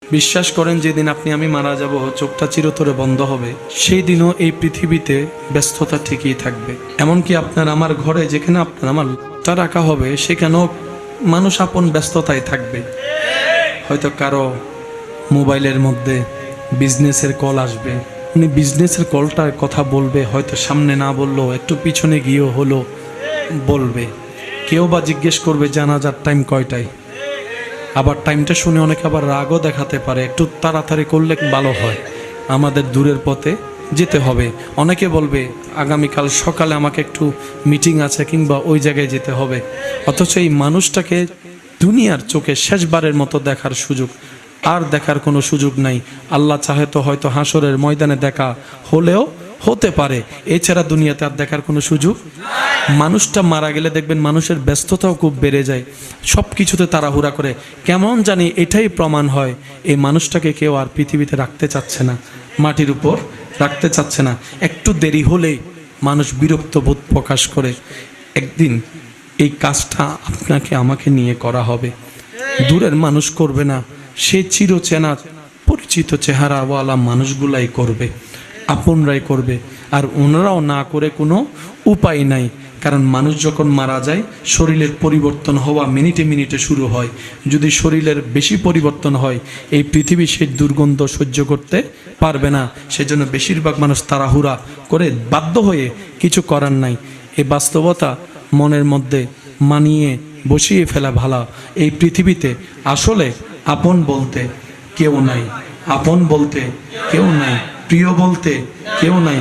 বিশ্বাস করেন যেদিন আপনি আমি মারা যাব, চোখটা চিরতরে বন্ধ হবে, সেই দিনও এই পৃথিবীতে ব্যস্ততা ঠিকই থাকবে। এমনকি আপনার আমার ঘরে যেখানে আপনার আমার তা রাখা হবে, সেখানেও মানুষ আপন ব্যস্ততায় থাকবে। হয়তো কারো মোবাইলের মধ্যে বিজনেসের কল আসবে, উনি বিজনেসের কলটার কথা বলবে, হয়তো সামনে না বললেও একটু পিছনে গিয়েও হলো বলবে। কেউ বা জিজ্ঞেস করবে জানাজার টাইম কয়টায়, আবার টাইমটা শুনে অনেকে আবার রাগও দেখাতে পারে, একটু তাড়াতাড়ি করলে ভালো হয়, আমাদের দূরের পথে যেতে হবে। অনেকে বলবে আগামীকাল সকালে আমাকে একটু মিটিং আছে কিংবা ওই জায়গায় যেতে হবে। অথচ এই মানুষটাকে দুনিয়ার চোখে শেষবারের মতো দেখার সুযোগ আর দেখার কোনো সুযোগ নাই। আল্লাহ চাহে তো হয়তো হাসরের ময়দানে দেখা হলেও হতে পারে, এছাড়া দুনিয়াতে আর দেখার কোনো সুযোগ। মানুষটা মারা গেলে দেখবেন মানুষের ব্যস্ততাও খুব বেড়ে যায়, সব কিছুতে তাড়াহুড়া করে। কেমন জানি এটাই প্রমাণ হয় এই মানুষটাকে কেউ আর পৃথিবীতে রাখতে চাচ্ছে না, মাটির উপর রাখতে চাচ্ছে না। একটু দেরি হলেই মানুষ বিরক্ত বোধ প্রকাশ করে। একদিন এই কাজটা আপনাকে আমাকে নিয়ে করা হবে, দূরের মানুষ করবে না, সে চিরচেনা পরিচিত চেহারাওয়ালা মানুষগুলাই করবে, আপনরাই করবে। আর ওনারাও না করে কোনো উপায় নাই, কারণ মানুষ যখন মারা যায় শরীরের পরিবর্তন হওয়া মিনিটে মিনিটে শুরু হয়। যদি শরীরের বেশি পরিবর্তন হয়, এই পৃথিবী সেই দুর্গন্ধ সহ্য করতে পারবে না। সেজন্য বেশিরভাগ মানুষ তাড়াহুড়া করে বাধ্য হয়ে কিছু করার নাই। এই বাস্তবতা মনের মধ্যে মানিয়ে বসিয়ে ফেলা ভালো। এই পৃথিবীতে আসলে আপন বলতে কেউ নাই, আপন বলতে কেউ নাই, প্রিয় বলতে কেউ নাই।